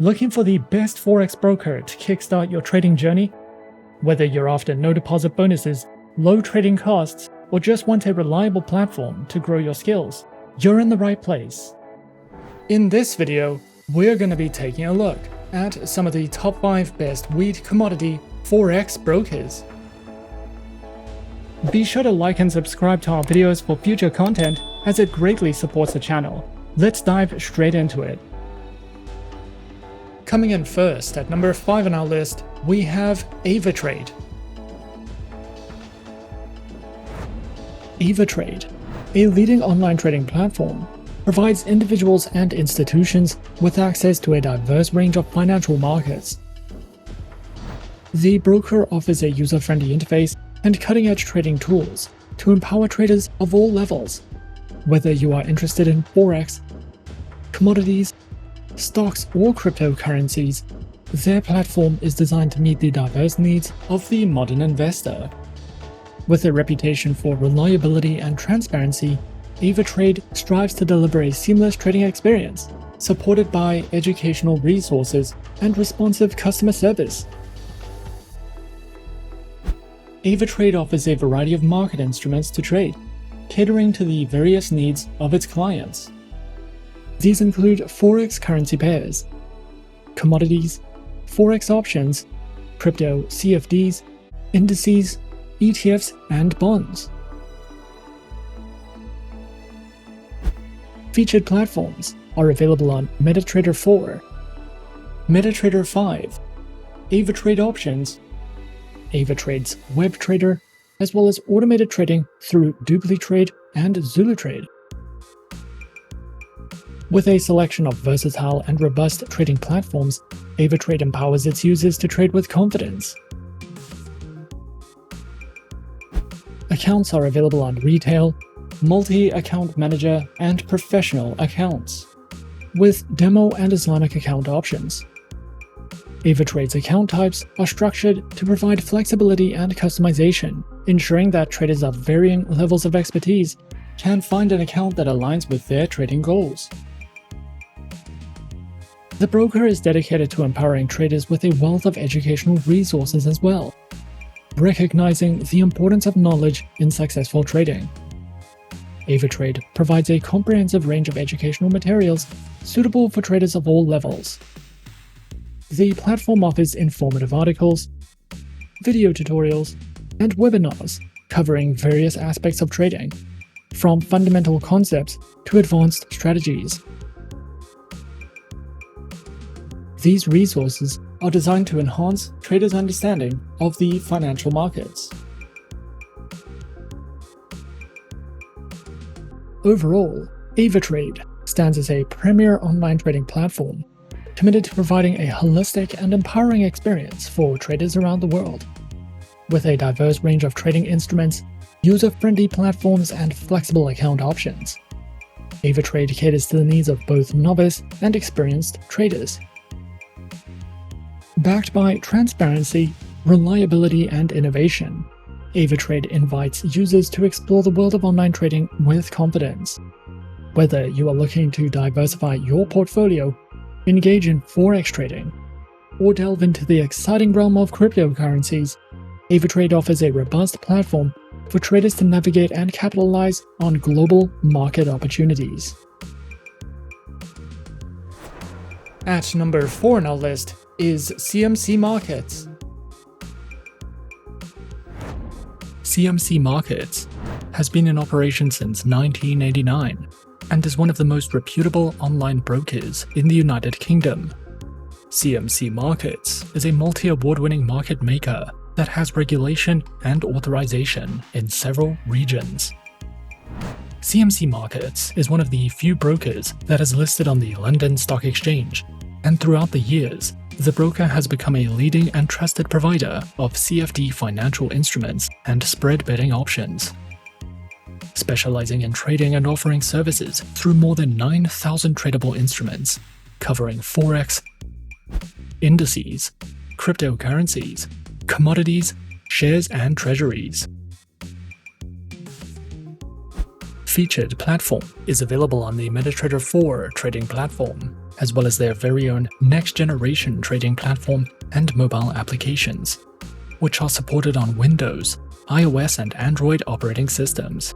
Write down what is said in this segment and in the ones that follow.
Looking for the best Forex broker to kickstart your trading journey? Whether you're after no deposit bonuses, low trading costs, or just want a reliable platform to grow your skills, you're in the right place. In this video, we're going to be taking a look at some of the top 5 best wheat commodity Forex brokers. Be sure to like and subscribe to our videos for future content, as it greatly supports the channel. Let's dive straight into it. Coming in first, at number 5 on our list, we have Avatrade. Avatrade, a leading online trading platform, provides individuals and institutions with access to a diverse range of financial markets. The broker offers a user-friendly interface and cutting-edge trading tools to empower traders of all levels. Whether you are interested in Forex, commodities, stocks, or cryptocurrencies, their platform is designed to meet the diverse needs of the modern investor. With a reputation for reliability and transparency, Avatrade strives to deliver a seamless trading experience, supported by educational resources and responsive customer service. Avatrade offers a variety of market instruments to trade, catering to the various needs of its clients. These include Forex currency pairs, commodities, Forex options, crypto CFDs, indices, ETFs, and bonds. Featured platforms are available on MetaTrader 4, MetaTrader 5, Avatrade Options, Avatrade's Web Trader, as well as automated trading through DupliTrade and ZuluTrade. With a selection of versatile and robust trading platforms, Avatrade empowers its users to trade with confidence. Accounts are available on retail, multi-account manager, and professional accounts, with demo and Islamic account options. Avatrade's account types are structured to provide flexibility and customization, ensuring that traders of varying levels of expertise can find an account that aligns with their trading goals. The broker is dedicated to empowering traders with a wealth of educational resources as well, recognizing the importance of knowledge in successful trading. Avatrade provides a comprehensive range of educational materials suitable for traders of all levels. The platform offers informative articles, video tutorials, and webinars covering various aspects of trading, from fundamental concepts to advanced strategies. These resources are designed to enhance traders' understanding of the financial markets. Overall, Avatrade stands as a premier online trading platform committed to providing a holistic and empowering experience for traders around the world. With a diverse range of trading instruments, user-friendly platforms, and flexible account options, Avatrade caters to the needs of both novice and experienced traders. Backed by transparency, reliability, and innovation, Avatrade invites users to explore the world of online trading with confidence. Whether you are looking to diversify your portfolio, engage in Forex trading, or delve into the exciting realm of cryptocurrencies, Avatrade offers a robust platform for traders to navigate and capitalize on global market opportunities. At number 4 on our list is CMC Markets. CMC Markets has been in operation since 1989 and is one of the most reputable online brokers in the United Kingdom. CMC Markets is a multi-award-winning market maker that has regulation and authorization in several regions. CMC Markets is one of the few brokers that is listed on the London Stock Exchange, and throughout the years, the broker has become a leading and trusted provider of CFD financial instruments and spread betting options. Specializing in trading and offering services through more than 9,000 tradable instruments, covering Forex, indices, cryptocurrencies, commodities, shares, and treasuries. featured platform is available on the MetaTrader 4 trading platform, as well as their very own next-generation trading platform and mobile applications, which are supported on Windows, iOS, and Android operating systems.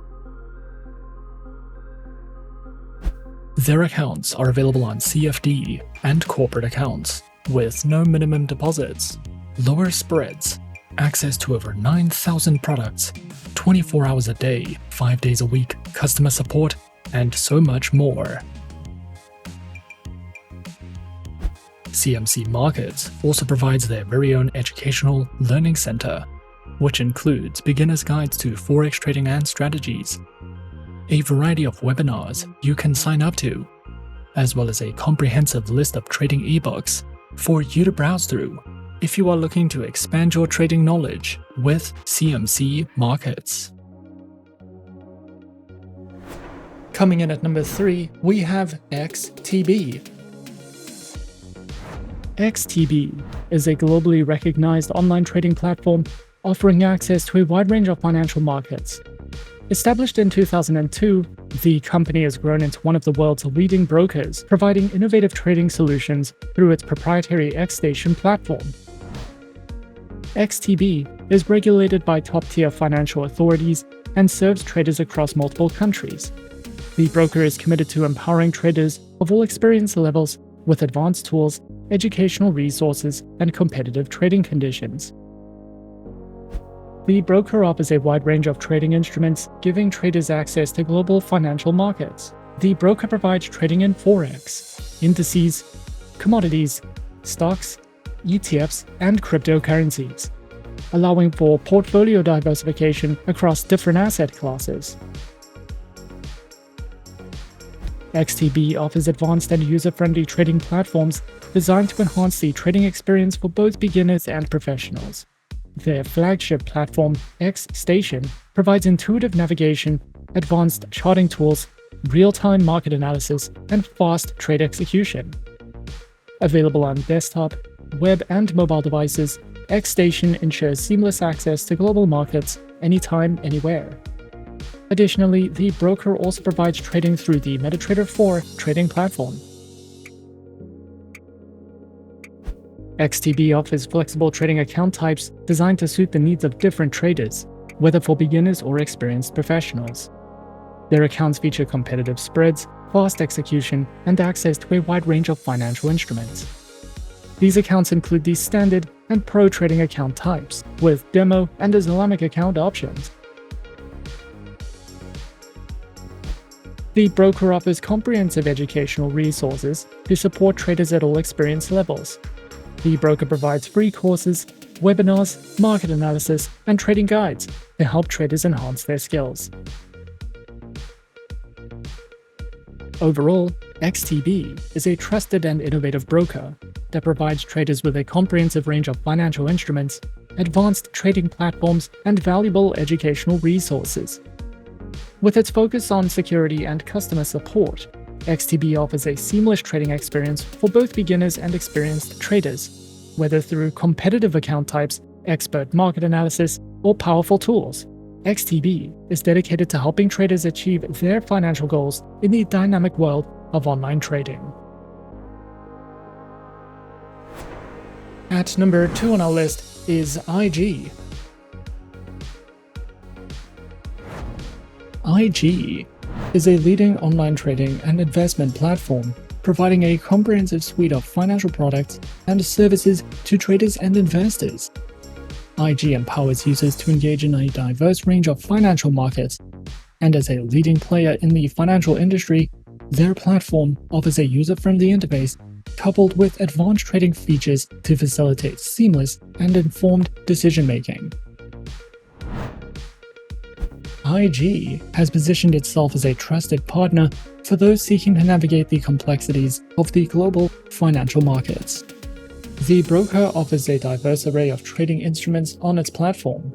Their accounts are available on CFD and corporate accounts, with no minimum deposits, lower spreads, access to over 9,000 products, 24 hours a day, 5 days a week, customer support, and so much more. CMC Markets also provides their very own educational learning center, which includes beginner's guides to forex trading and strategies, a variety of webinars you can sign up to, as well as a comprehensive list of trading ebooks for you to browse through if you are looking to expand your trading knowledge with CMC Markets. Coming in at number 3, we have XTB. XTB is a globally recognized online trading platform offering access to a wide range of financial markets. Established in 2002, the company has grown into one of the world's leading brokers, providing innovative trading solutions through its proprietary XStation platform. XTB is regulated by top-tier financial authorities and serves traders across multiple countries. The broker is committed to empowering traders of all experience levels with advanced tools, educational resources, and competitive trading conditions. The broker offers a wide range of trading instruments, giving traders access to global financial markets. The broker provides trading in forex, indices, commodities, stocks, ETFs, and cryptocurrencies, allowing for portfolio diversification across different asset classes. XTB offers advanced and user-friendly trading platforms designed to enhance the trading experience for both beginners and professionals. Their flagship platform, XStation, provides intuitive navigation, advanced charting tools, real-time market analysis, and fast trade execution. Available on desktop, web, and mobile devices, XStation ensures seamless access to global markets anytime, anywhere. Additionally, the broker also provides trading through the MetaTrader 4 trading platform. XTB offers flexible trading account types designed to suit the needs of different traders, whether for beginners or experienced professionals. Their accounts feature competitive spreads, fast execution, and access to a wide range of financial instruments. These accounts include the standard and pro trading account types, with demo and Islamic account options. The broker offers comprehensive educational resources to support traders at all experience levels. The broker provides free courses, webinars, market analysis, and trading guides to help traders enhance their skills. Overall, XTB is a trusted and innovative broker that provides traders with a comprehensive range of financial instruments, advanced trading platforms, and valuable educational resources. With its focus on security and customer support, XTB offers a seamless trading experience for both beginners and experienced traders, whether through competitive account types, expert market analysis, or powerful tools. XTB is dedicated to helping traders achieve their financial goals in the dynamic world of online trading. At number 2 on our list is IG. IG is a leading online trading and investment platform, providing a comprehensive suite of financial products and services to traders and investors. IG empowers users to engage in a diverse range of financial markets, and as a leading player in the financial industry, their platform offers a user-friendly interface coupled with advanced trading features to facilitate seamless and informed decision-making. IG has positioned itself as a trusted partner for those seeking to navigate the complexities of the global financial markets. The broker offers a diverse array of trading instruments on its platform,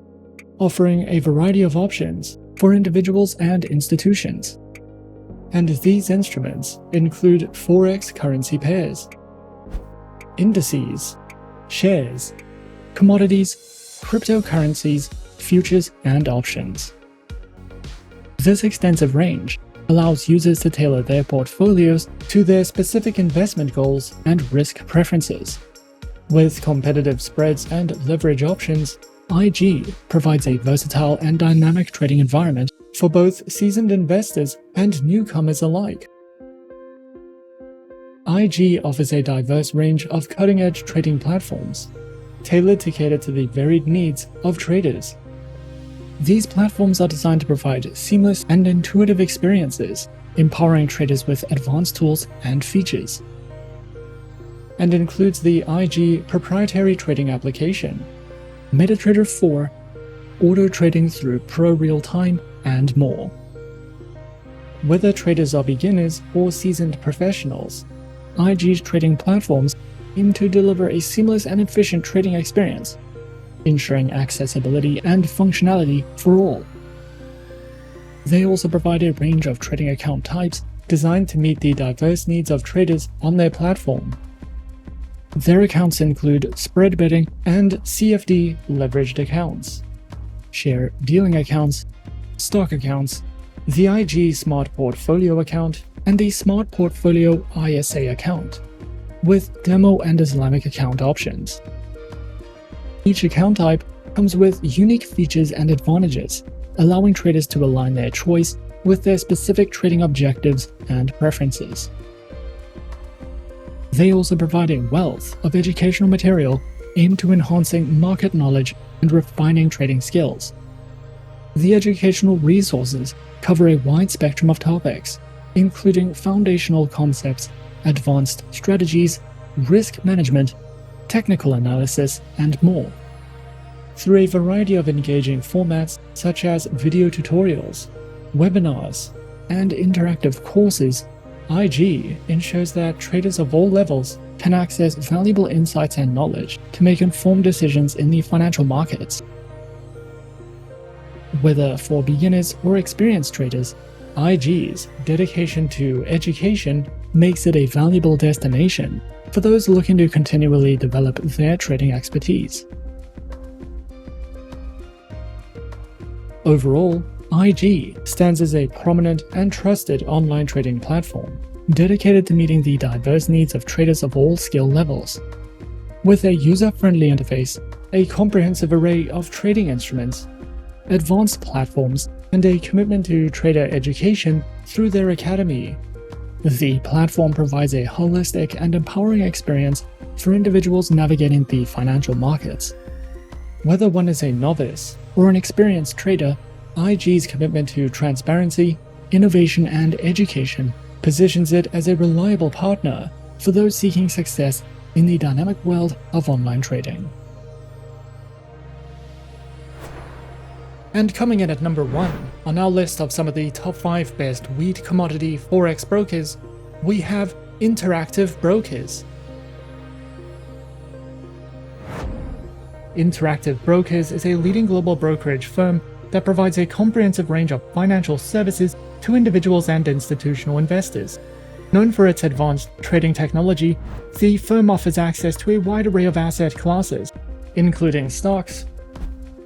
offering a variety of options for individuals and institutions. And these instruments include forex currency pairs, indices, shares, commodities, cryptocurrencies, futures, and options. This extensive range allows users to tailor their portfolios to their specific investment goals and risk preferences. With competitive spreads and leverage options, IG provides a versatile and dynamic trading environment for both seasoned investors and newcomers alike. IG offers a diverse range of cutting-edge trading platforms, tailored to cater to the varied needs of traders. These platforms are designed to provide seamless and intuitive experiences, empowering traders with advanced tools and features, and includes the IG proprietary trading application, MetaTrader 4, auto trading through Pro Real-Time, and more. Whether traders are beginners or seasoned professionals, IG's trading platforms aim to deliver a seamless and efficient trading experience, ensuring accessibility and functionality for all. They also provide a range of trading account types designed to meet the diverse needs of traders on their platform. Their accounts include spread betting and CFD leveraged accounts, share dealing accounts, stock accounts, the IG Smart Portfolio account, and the Smart Portfolio ISA account, with demo and Islamic account options. Each account type comes with unique features and advantages, allowing traders to align their choice with their specific trading objectives and preferences. They also provide a wealth of educational material aimed to enhancing market knowledge and refining trading skills. The educational resources cover a wide spectrum of topics, including foundational concepts, advanced strategies, risk management, technical analysis, and more. Through a variety of engaging formats such as video tutorials, webinars, and interactive courses, IG ensures that traders of all levels can access valuable insights and knowledge to make informed decisions in the financial markets. Whether for beginners or experienced traders, IG's dedication to education makes it a valuable destination for those looking to continually develop their trading expertise. Overall, IG stands as a prominent and trusted online trading platform dedicated to meeting the diverse needs of traders of all skill levels. With a user-friendly interface, a comprehensive array of trading instruments, advanced platforms, and a commitment to trader education through their academy, the platform provides a holistic and empowering experience for individuals navigating the financial markets. Whether one is a novice or an experienced trader, IG's commitment to transparency, innovation, and education positions it as a reliable partner for those seeking success in the dynamic world of online trading. And coming in at number 1 on our list of some of the top 5 best wheat commodity forex brokers, we have Interactive Brokers. Interactive Brokers is a leading global brokerage firm that provides a comprehensive range of financial services to individuals and institutional investors. Known for its advanced trading technology, the firm offers access to a wide array of asset classes, including stocks,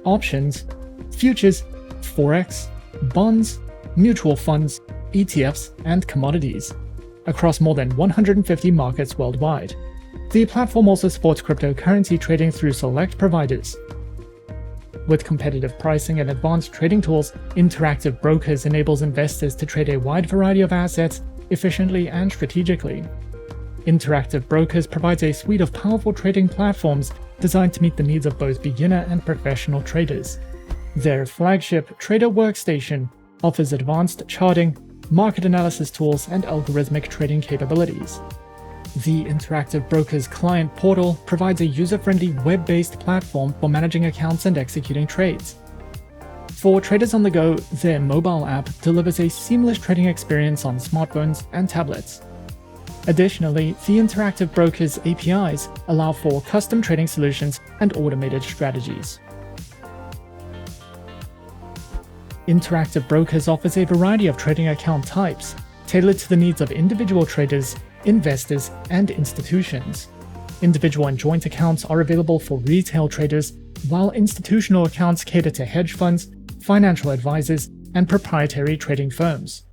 options, futures, forex, bonds, mutual funds, ETFs, and commodities, across more than 150 markets worldwide. The platform also supports cryptocurrency trading through select providers. With competitive pricing and advanced trading tools, Interactive Brokers enables investors to trade a wide variety of assets efficiently and strategically. Interactive Brokers provides a suite of powerful trading platforms designed to meet the needs of both beginner and professional traders. Their flagship Trader Workstation offers advanced charting, market analysis tools, and algorithmic trading capabilities. The Interactive Brokers client portal provides a user-friendly web-based platform for managing accounts and executing trades. For traders on the go, their mobile app delivers a seamless trading experience on smartphones and tablets. Additionally, the Interactive Brokers APIs allow for custom trading solutions and automated strategies. Interactive Brokers offers a variety of trading account types, tailored to the needs of individual traders, investors, and institutions. Individual and joint accounts are available for retail traders, while institutional accounts cater to hedge funds, financial advisors, and proprietary trading firms.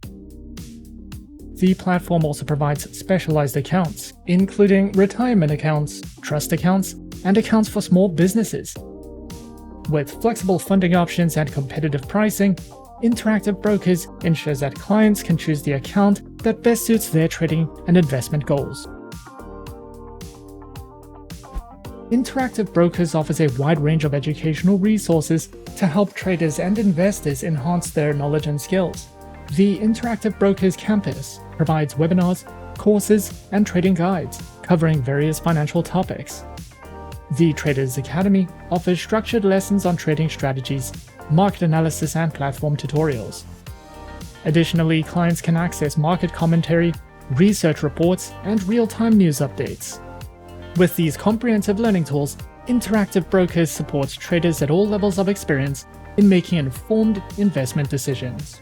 The platform also provides specialized accounts, including retirement accounts, trust accounts, and accounts for small businesses. With flexible funding options and competitive pricing, Interactive Brokers ensures that clients can choose the account that best suits their trading and investment goals. Interactive Brokers offers a wide range of educational resources to help traders and investors enhance their knowledge and skills. The Interactive Brokers campus provides webinars, courses, and trading guides covering various financial topics. The Traders Academy offers structured lessons on trading strategies, market analysis, and platform tutorials. Additionally, clients can access market commentary, research reports, and real-time news updates. With these comprehensive learning tools, Interactive Brokers supports traders at all levels of experience in making informed investment decisions.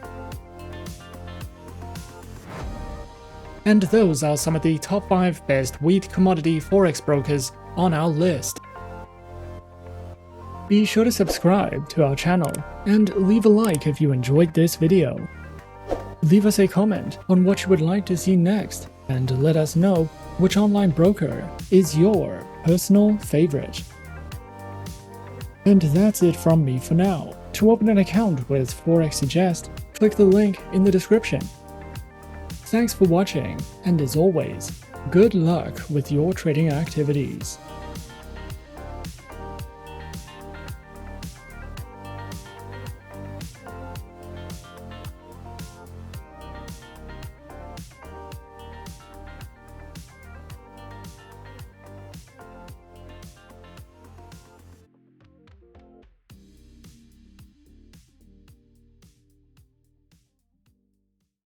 And those are some of the top 5 best wheat commodity forex brokers on our list. Be sure to subscribe to our channel and leave a like if you enjoyed this video. Leave us a comment on what you would like to see next and let us know which online broker is your personal favorite. And that's it from me for now. To open an account with Forexsuggest, click the link in the description. Thanks for watching, and as always, good luck with your trading activities.